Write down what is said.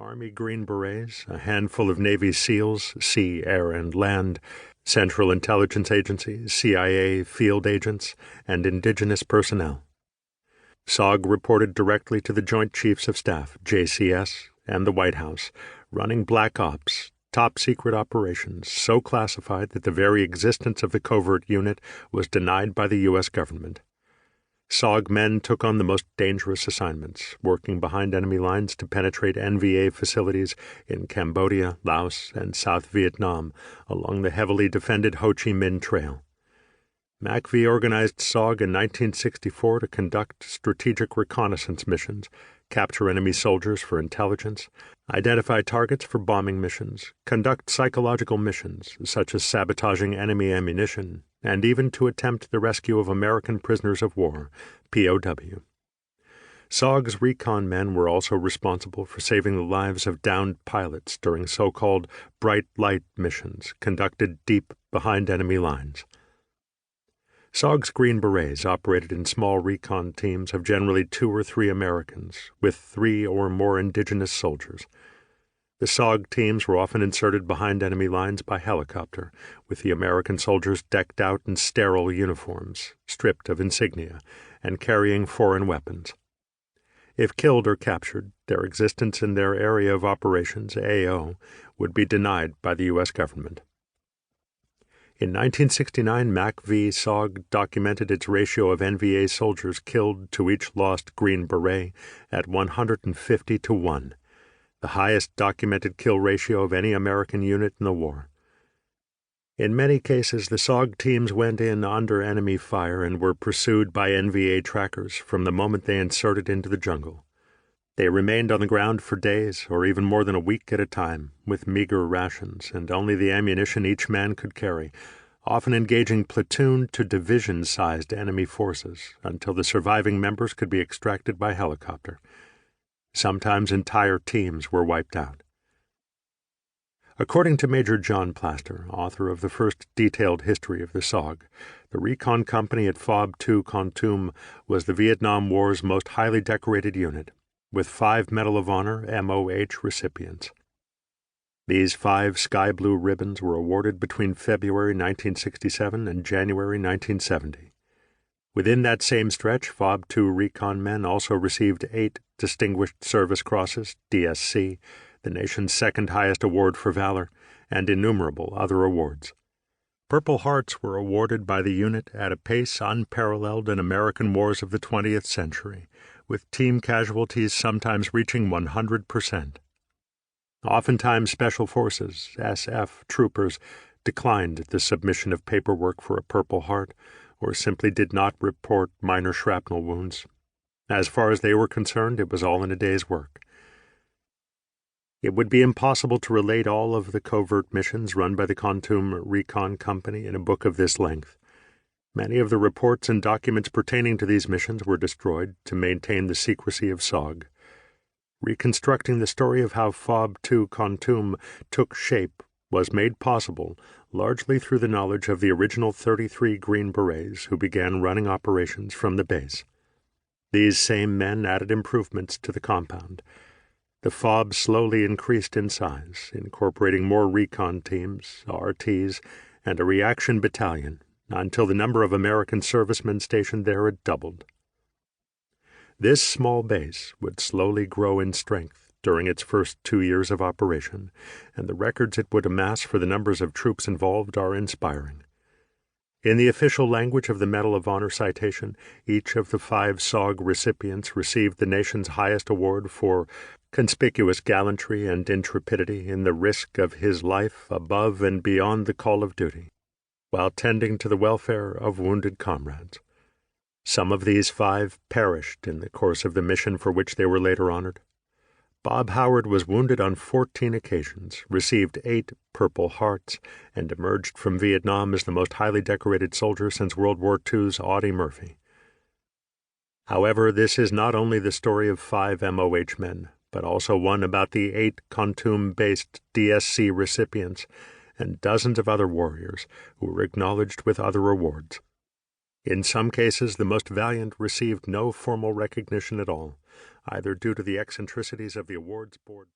Army Green Berets, a handful of Navy SEALs, sea, air, and land, Central Intelligence Agencies, CIA field agents, and indigenous personnel. SOG reported directly to the Joint Chiefs of Staff, JCS, and the White House, running black ops, top-secret operations so classified that the very existence of the covert unit was denied by the U.S. government. SOG men took on the most dangerous assignments, working behind enemy lines to penetrate NVA facilities in Cambodia, Laos, and South Vietnam along the heavily defended Ho Chi Minh Trail. MACV organized SOG in 1964 to conduct strategic reconnaissance missions, capture enemy soldiers for intelligence, identify targets for bombing missions, conduct psychological missions such as sabotaging enemy ammunition, and even to attempt the rescue of American prisoners of war, POW. SOG's recon men were also responsible for saving the lives of downed pilots during so-called bright light missions conducted deep behind enemy lines. SOG's Green Berets operated in small recon teams of generally 2 or 3 Americans, with 3 or more indigenous soldiers. The SOG teams were often inserted behind enemy lines by helicopter, with the American soldiers decked out in sterile uniforms, stripped of insignia, and carrying foreign weapons. If killed or captured, their existence in their area of operations, AO, would be denied by the U.S. government. In 1969, MACV SOG documented its ratio of NVA soldiers killed to each lost Green Beret at 150 to 1, the highest documented kill ratio of any American unit in the war. In many cases, the SOG teams went in under enemy fire and were pursued by NVA trackers from the moment they inserted into the jungle. They remained on the ground for days or even more than a week at a time, with meager rations and only the ammunition each man could carry, often engaging platoon to division-sized enemy forces until the surviving members could be extracted by helicopter. Sometimes entire teams were wiped out. According to Major John Plaster, author of the first detailed history of the SOG, the recon company at FOB 2 Kontum was the Vietnam War's most highly decorated unit, with 5 Medal of Honor MOH recipients. These 5 sky blue ribbons were awarded between February 1967 and January 1970. Within that same stretch, FOB 2 recon men also received 8 Distinguished Service Crosses, DSC, the nation's second highest award for valor, and innumerable other awards. Purple Hearts were awarded by the unit at a pace unparalleled in American wars of the 20th century, with team casualties sometimes reaching 100%. Oftentimes Special Forces, SF, troopers declined the submission of paperwork for a Purple Heart, or simply did not report minor shrapnel wounds. As far as they were concerned, it was all in a day's work. It would be impossible to relate all of the covert missions run by the Kontum Recon Company in a book of this length. Many of the reports and documents pertaining to these missions were destroyed to maintain the secrecy of SOG. Reconstructing the story of how FOB 2 Kontum took shape was made possible largely through the knowledge of the original 33 Green Berets who began running operations from the base. These same men added improvements to the compound. The FOB slowly increased in size, incorporating more recon teams, RTs, and a reaction battalion, until the number of American servicemen stationed there had doubled. This small base would slowly grow in strength during its first 2 years of operation, and the records it would amass for the numbers of troops involved are inspiring. In the official language of the Medal of Honor citation, each of the 5 SOG recipients received the nation's highest award for conspicuous gallantry and intrepidity in the risk of his life above and beyond the call of duty, while tending to the welfare of wounded comrades. Some of these 5 perished in the course of the mission for which they were later honored. Bob Howard was wounded on 14 occasions, received 8 Purple Hearts, and emerged from Vietnam as the most highly decorated soldier since World War II's Audie Murphy. However, this is not only the story of 5 MOH men, but also one about the 8 Kontum-based DSC recipients and dozens of other warriors who were acknowledged with other awards. In some cases, the most valiant received no formal recognition at all, either due to the eccentricities of the awards board